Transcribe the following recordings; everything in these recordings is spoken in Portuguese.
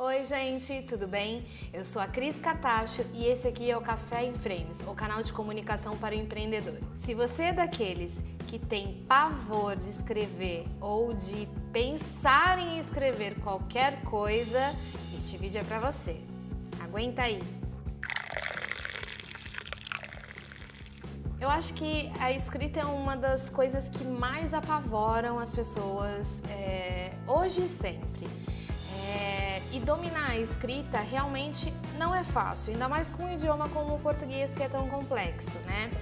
Oi gente, tudo bem? Eu sou a Cris Cartacho e esse aqui é o Café em Frames, o canal de comunicação para o empreendedor. Se você é daqueles que tem pavor de escrever ou de pensar em escrever qualquer coisa, este vídeo é para você. Aguenta aí! Eu acho que a escrita é uma das coisas que mais apavoram as pessoas hoje e sempre. E dominar a escrita realmente não é fácil, ainda mais com um idioma como o português que é tão complexo, né?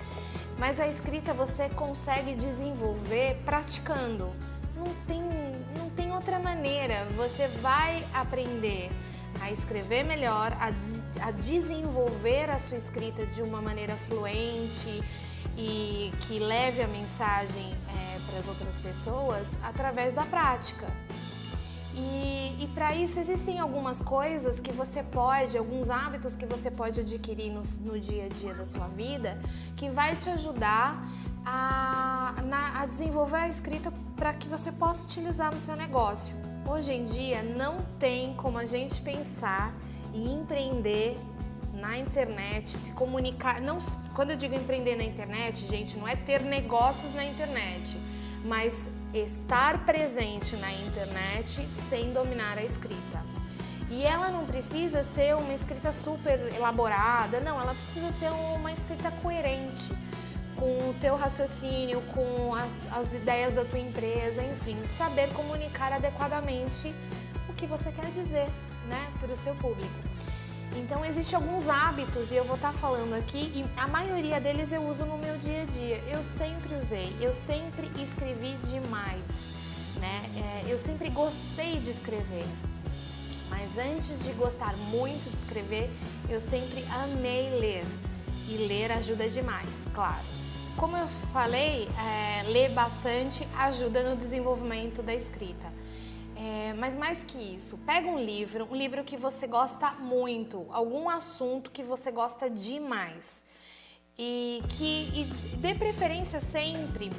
Mas a escrita você consegue desenvolver praticando. Não tem outra maneira. Você vai aprender a escrever melhor, a desenvolver a sua escrita de uma maneira fluente e que leve a mensagem para as outras pessoas através da prática. E para isso existem algumas coisas que você pode, alguns hábitos que você pode adquirir no dia a dia da sua vida, que vai te ajudar a desenvolver a escrita para que você possa utilizar no seu negócio. Hoje em dia não tem como a gente pensar em empreender na internet, se comunicar. Não, quando eu digo empreender na internet, gente, não é ter negócios na internet, mas estar presente na internet sem dominar a escrita. E ela não precisa ser uma escrita super elaborada, não, ela precisa ser uma escrita coerente com o teu raciocínio, com as ideias da tua empresa, enfim, saber comunicar adequadamente o que você quer dizer, né, para o seu público. Então, existem alguns hábitos e eu vou estar falando aqui e a maioria deles eu uso no meu dia a dia. Eu sempre usei, eu sempre escrevi demais, né? Eu sempre gostei de escrever, mas antes de gostar muito de escrever, eu sempre amei ler e ler ajuda demais, claro. Como eu falei, ler bastante ajuda no desenvolvimento da escrita. Mas mais que isso, pega um livro que você gosta muito, algum assunto que você gosta demais e dê preferência sempre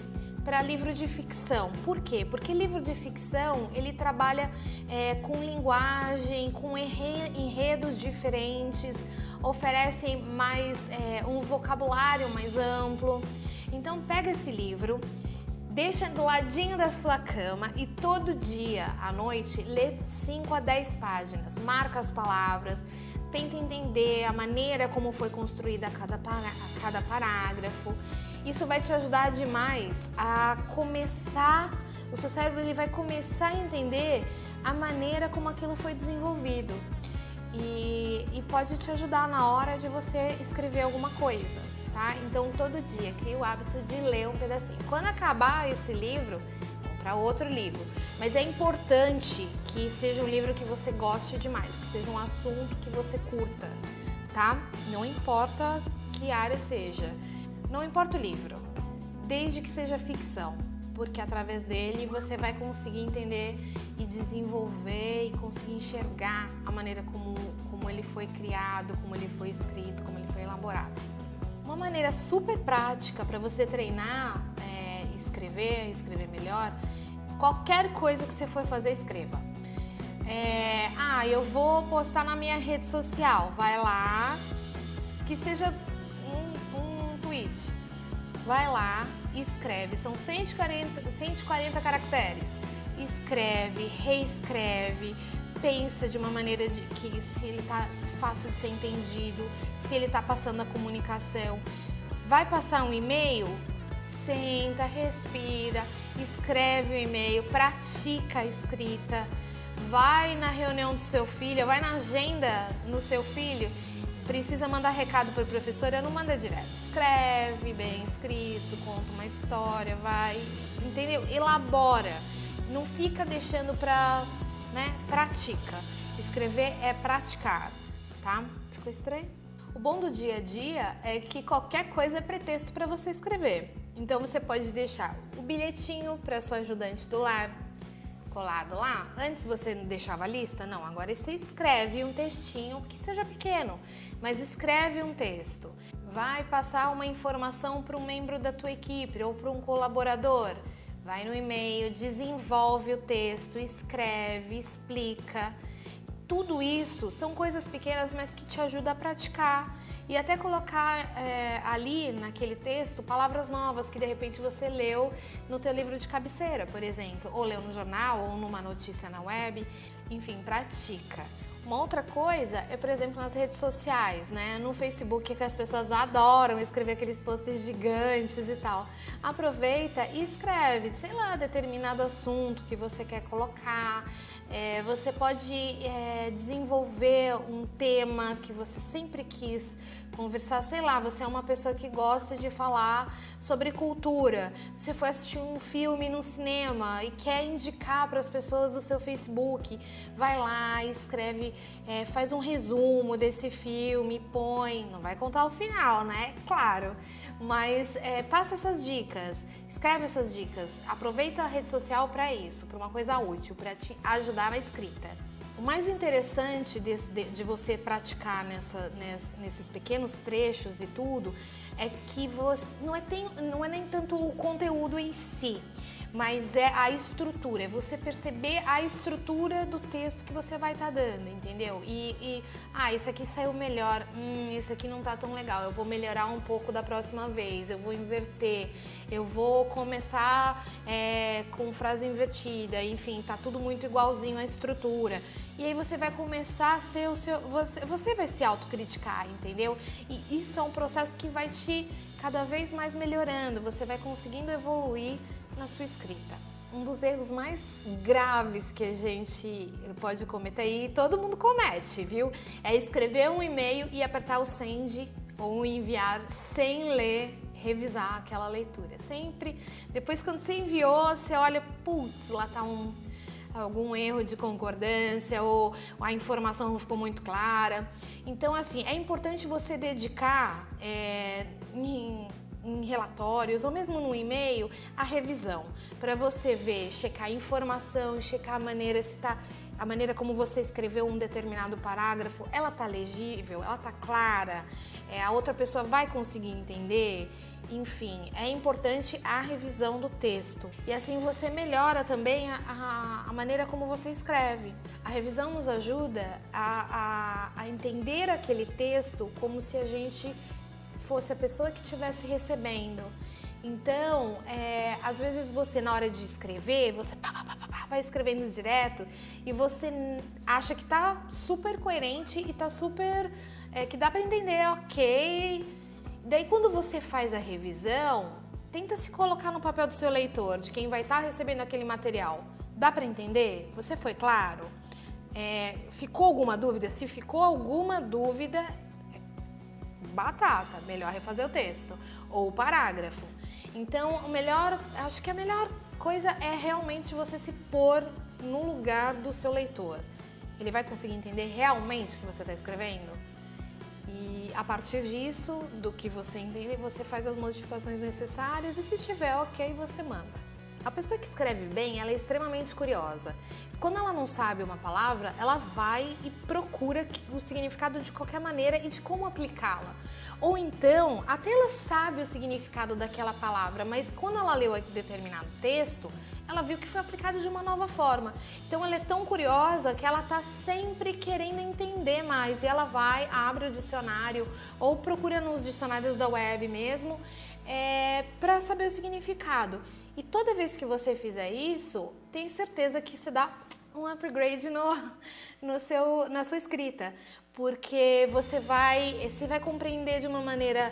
para livro de ficção. Por quê? Porque livro de ficção, ele trabalha com linguagem, com enredos diferentes, oferece mais um vocabulário mais amplo. Então pega esse livro, deixa do ladinho da sua cama e todo dia à noite lê 5 a 10 páginas, marca as palavras, tenta entender a maneira como foi construída cada parágrafo. Isso vai te ajudar demais a começar, o seu cérebro ele vai começar a entender a maneira como aquilo foi desenvolvido e pode te ajudar na hora de você escrever alguma coisa. Tá? Então, todo dia, crie o hábito de ler um pedacinho. Quando acabar esse livro, comprar outro livro. Mas é importante que seja um livro que você goste demais, que seja um assunto que você curta, tá? Não importa que área seja, não importa o livro, desde que seja ficção, porque através dele você vai conseguir entender e desenvolver e conseguir enxergar a maneira como ele foi criado, como ele foi escrito, como ele foi elaborado. Uma maneira super prática para você treinar, escrever melhor, qualquer coisa que você for fazer, escreva. Eu vou postar na minha rede social, vai lá, que seja um tweet, vai lá, escreve, são 140 caracteres, escreve, reescreve, pensa de uma maneira que se ele está fácil de ser entendido, se ele está passando a comunicação. Vai passar um e-mail? Senta, respira, escreve o e-mail, pratica a escrita. Vai na reunião do seu filho, vai na agenda no seu filho, precisa mandar recado para a professora, não manda direto. Escreve bem escrito, conta uma história, vai, entendeu? Elabora, não fica deixando para... Pratica. Escrever é praticar, tá? Ficou estranho? O bom do dia a dia é que qualquer coisa é pretexto para você escrever. Então você pode deixar o bilhetinho para sua ajudante do lar colado lá. Antes você deixava a lista? Não, agora você escreve um textinho que seja pequeno, mas escreve um texto. Vai passar uma informação para um membro da tua equipe ou para um colaborador. Vai no e-mail, desenvolve o texto, escreve, explica. tudo isso são coisas pequenas, mas que te ajudam a praticar e até colocar ali naquele texto palavras novas que de repente você leu no teu livro de cabeceira, por exemplo, ou leu no jornal ou numa notícia na web, enfim, pratica. Uma outra coisa é, por exemplo, nas redes sociais, né? No Facebook, que as pessoas adoram escrever aqueles posts gigantes e tal. Aproveita e escreve, sei lá, determinado assunto que você quer colocar. Você pode desenvolver um tema que você sempre quis conversar, sei lá, você é uma pessoa que gosta de falar sobre cultura, você foi assistir um filme no cinema e quer indicar para as pessoas do seu Facebook, vai lá, escreve, faz um resumo desse filme, põe, não vai contar o final, né? Claro, mas passa essas dicas, escreve essas dicas, aproveita a rede social para isso, para uma coisa útil, para te ajudar na escrita. O mais interessante de você praticar nesses pequenos trechos e tudo é que você não é nem tanto o conteúdo em si, mas é a estrutura, é você perceber a estrutura do texto que você vai estar dando, entendeu? Esse aqui saiu melhor, esse aqui não tá tão legal, eu vou melhorar um pouco da próxima vez, eu vou inverter, eu vou começar com frase invertida, enfim, tá tudo muito igualzinho à estrutura. E aí você vai começar a ser você vai se autocriticar, entendeu? E isso é um processo que vai te cada vez mais melhorando, você vai conseguindo evoluir na sua escrita. Um dos erros mais graves que a gente pode cometer, e todo mundo comete, viu? É escrever um e-mail e apertar o send ou enviar sem ler, revisar aquela leitura. Sempre, depois quando você enviou, você olha, putz, lá tá algum erro de concordância ou a informação não ficou muito clara. Então, assim, é importante você dedicar em relatórios ou mesmo no e-mail a revisão, para você ver, checar a informação, checar a maneira como você escreveu um determinado parágrafo, ela tá legível, ela tá clara, a outra pessoa vai conseguir entender. Enfim, é importante a revisão do texto e assim você melhora também a maneira como você escreve. A revisão nos ajuda a entender aquele texto como se a gente fosse a pessoa que estivesse recebendo. Então, às vezes você, na hora de escrever, você vai escrevendo direto e você acha que tá super coerente e tá super... que dá para entender, ok. Daí, quando você faz a revisão, tenta se colocar no papel do seu leitor, de quem vai estar recebendo aquele material. Dá para entender? Você foi claro? Ficou alguma dúvida? Se ficou alguma dúvida, batata, melhor refazer o texto ou o parágrafo. Então, acho que a melhor coisa é realmente você se pôr no lugar do seu leitor. Ele vai conseguir entender realmente o que você está escrevendo? E a partir disso, do que você entender, você faz as modificações necessárias e se estiver ok, você manda. A pessoa que escreve bem, ela é extremamente curiosa. Quando ela não sabe uma palavra, ela vai e procura o significado de qualquer maneira e de como aplicá-la. Ou então, até ela sabe o significado daquela palavra, mas quando ela leu determinado texto, ela viu que foi aplicado de uma nova forma. Então ela é tão curiosa que ela está sempre querendo entender mais. E ela vai, abre o dicionário ou procura nos dicionários da web mesmo para saber o significado. E toda vez que você fizer isso, tem certeza que você dá um upgrade na sua escrita. Porque você vai compreender de uma maneira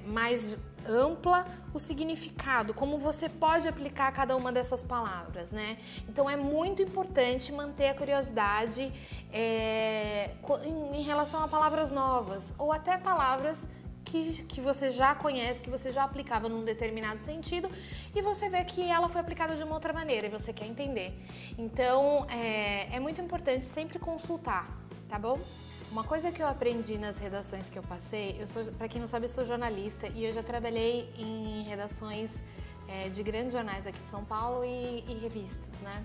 mais ampla o significado, como você pode aplicar cada uma dessas palavras, né? Então é muito importante manter a curiosidade em relação a palavras novas ou até palavras que você já conhece, que você já aplicava num determinado sentido e você vê que ela foi aplicada de uma outra maneira e você quer entender. Então é muito importante sempre consultar, tá bom? Uma coisa que eu aprendi nas redações que eu passei, para quem não sabe, eu sou jornalista e eu já trabalhei em redações de grandes jornais aqui de São Paulo e revistas, né?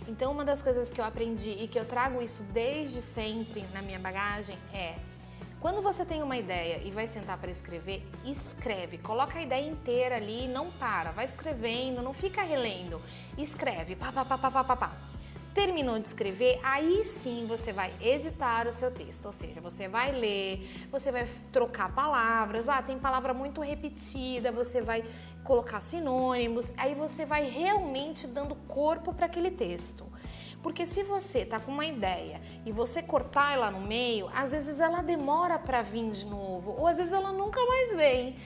Então, uma das coisas que eu aprendi e que eu trago isso desde sempre na minha bagagem quando você tem uma ideia e vai sentar para escrever, escreve, coloca a ideia inteira ali, não para, vai escrevendo, não fica relendo, escreve, pá. Terminou de escrever, aí sim você vai editar o seu texto, ou seja, você vai ler, você vai trocar palavras, tem palavra muito repetida, você vai colocar sinônimos, aí você vai realmente dando corpo para aquele texto. Porque se você tá com uma ideia e você cortar ela no meio, às vezes ela demora para vir de novo, ou às vezes ela nunca mais vem.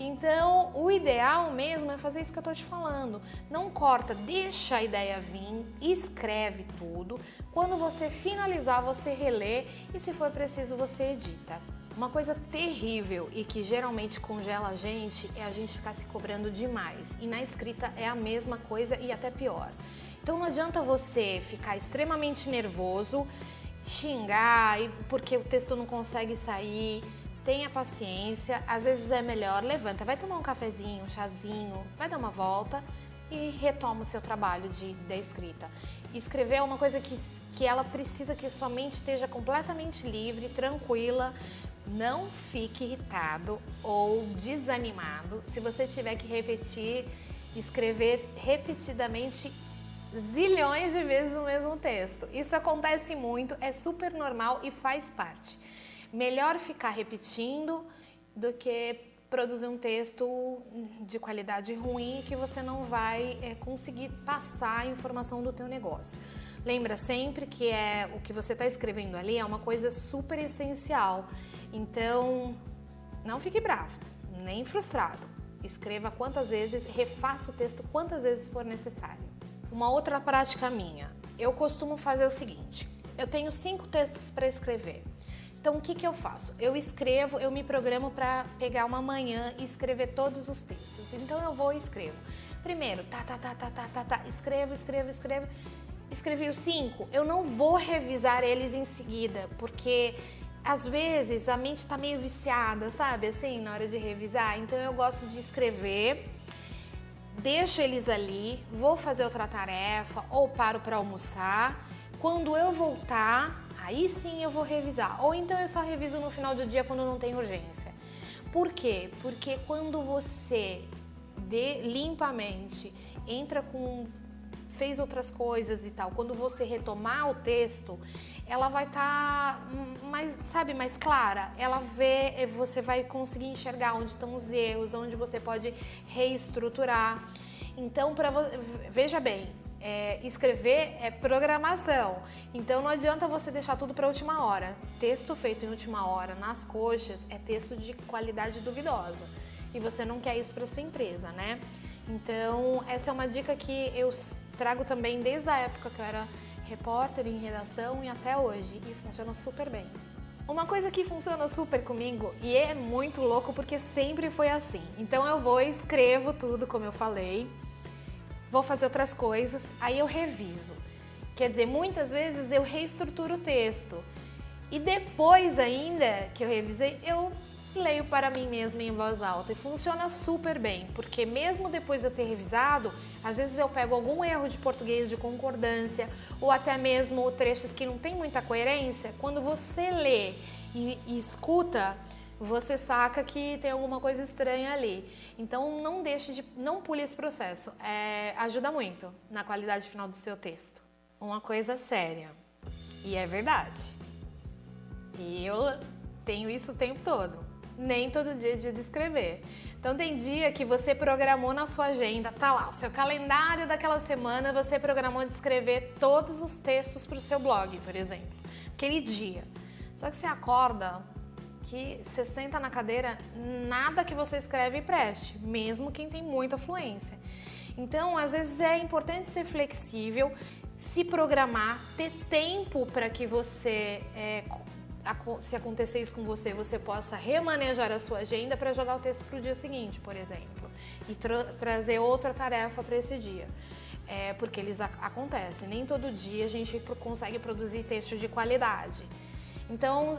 Então, o ideal mesmo é fazer isso que eu tô te falando. Não corta, deixa a ideia vir, escreve tudo. Quando você finalizar, você relê e, se for preciso, você edita. Uma coisa terrível e que geralmente congela a gente é a gente ficar se cobrando demais. E na escrita é a mesma coisa e até pior. Então não adianta você ficar extremamente nervoso, xingar porque o texto não consegue sair. Tenha paciência, às vezes é melhor, levanta, vai tomar um cafezinho, um chazinho, vai dar uma volta e retoma o seu trabalho da escrita. Escrever é uma coisa que ela precisa que sua mente esteja completamente livre, tranquila. Não fique irritado ou desanimado se você tiver que escrever repetidamente zilhões de vezes o mesmo texto. Isso acontece muito, é super normal e faz parte. Melhor ficar repetindo do que produzir um texto de qualidade ruim que você não vai conseguir passar a informação do teu negócio. Lembra sempre que o que você está escrevendo ali é uma coisa super essencial. Então, não fique bravo, nem frustrado. Escreva quantas vezes, refaça o texto quantas vezes for necessário. Uma outra prática minha, eu costumo fazer o seguinte, eu tenho 5 textos para escrever. Então, o que eu faço? Eu me programo para pegar uma manhã e escrever todos os textos. Então, eu vou e escrevo. Primeiro, escrevo. Escrevi os 5, eu não vou revisar eles em seguida, porque às vezes a mente está meio viciada, sabe? Assim, na hora de revisar. Então, eu gosto de escrever, deixo eles ali, vou fazer outra tarefa ou paro para almoçar. Quando eu voltar, aí sim eu vou revisar. Ou então eu só reviso no final do dia quando não tem urgência. Por quê? Porque quando você limpa a mente, fez outras coisas e tal, quando você retomar o texto, ela vai estar mais clara. Você vai conseguir enxergar onde estão os erros, onde você pode reestruturar. Então, veja bem, escrever é programação, então não adianta você deixar tudo para a última hora. Texto feito em última hora, nas coxas, é texto de qualidade duvidosa e você não quer isso para sua empresa, né? Então essa é uma dica que eu trago também desde a época que eu era repórter em redação e até hoje, e funciona super bem. Uma coisa que funciona super comigo, e é muito louco porque sempre foi assim, então eu vou e escrevo tudo como eu falei, vou fazer outras coisas, aí eu reviso. Quer dizer, muitas vezes eu reestruturo o texto. E depois ainda que eu revisei, eu leio para mim mesma em voz alta. E funciona super bem, porque mesmo depois de eu ter revisado, às vezes eu pego algum erro de português de concordância, ou até mesmo trechos que não tem muita coerência. Quando você lê e escuta, você saca que tem alguma coisa estranha ali. Então não pule esse processo. Ajuda muito na qualidade final do seu texto. Uma coisa séria, e é verdade. E eu tenho isso o tempo todo. Nem todo dia é dia de escrever. Então tem dia que você programou na sua agenda, tá lá, o seu calendário daquela semana, você programou de escrever todos os textos para o seu blog, por exemplo. Aquele dia. Só que você acorda que você senta na cadeira, nada que você escreve preste, mesmo quem tem muita fluência. Então, às vezes é importante ser flexível, se programar, ter tempo para que você, se acontecer isso com você, você possa remanejar a sua agenda para jogar o texto para o dia seguinte, por exemplo, e trazer outra tarefa para esse dia. Porque eles acontecem, nem todo dia a gente consegue produzir texto de qualidade. Então,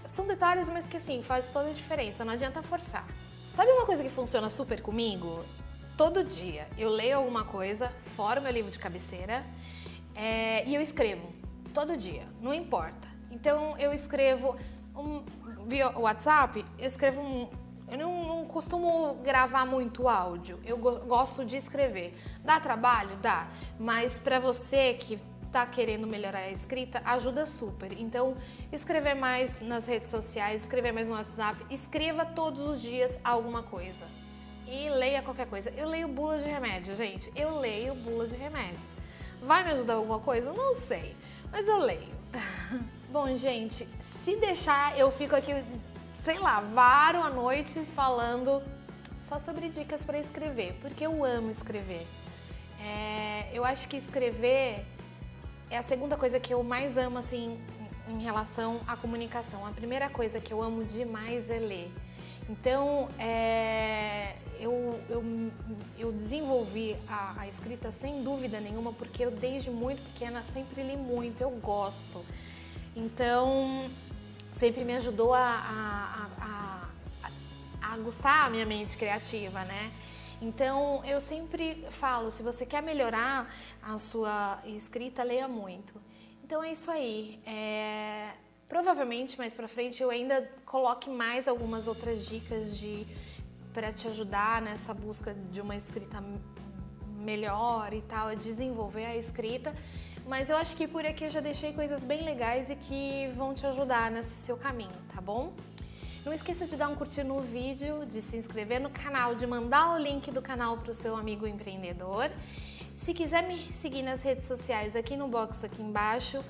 são detalhes, mas que assim, faz toda a diferença, não adianta forçar. Sabe uma coisa que funciona super comigo? Todo dia eu leio alguma coisa, fora o meu livro de cabeceira, e eu escrevo, todo dia, não importa. Então eu escrevo via WhatsApp, eu escrevo Eu não costumo gravar muito áudio, eu gosto de escrever. Dá trabalho? Dá, mas para você que tá querendo melhorar a escrita, ajuda super. Então, escrever mais nas redes sociais, escrever mais no WhatsApp, escreva todos os dias alguma coisa. E leia qualquer coisa. Eu leio bula de remédio, gente. Eu leio bula de remédio. Vai me ajudar alguma coisa? Não sei, mas eu leio. Bom, gente, se deixar, eu fico aqui, sei lá, varo a noite falando só sobre dicas para escrever, porque eu amo escrever. Eu acho que escrever é a segunda coisa que eu mais amo, assim, em relação à comunicação. A primeira coisa que eu amo demais é ler. Então, eu desenvolvi a escrita sem dúvida nenhuma, porque eu desde muito pequena sempre li muito, eu gosto. Então, sempre me ajudou a aguçar a minha mente criativa, né? Então, eu sempre falo, se você quer melhorar a sua escrita, leia muito. Então, é isso aí. Provavelmente, mais pra frente, eu ainda coloque mais algumas outras dicas para te ajudar nessa busca de uma escrita melhor e tal, a desenvolver a escrita. Mas eu acho que por aqui eu já deixei coisas bem legais e que vão te ajudar nesse seu caminho, tá bom? Não esqueça de dar um curtir no vídeo, de se inscrever no canal, de mandar o link do canal para o seu amigo empreendedor. Se quiser me seguir nas redes sociais, aqui no box aqui embaixo,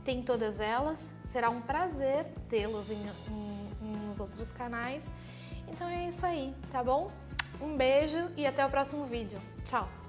tem todas elas. Será um prazer tê-los nos outros canais. Então é isso aí, tá bom? Um beijo e até o próximo vídeo. Tchau!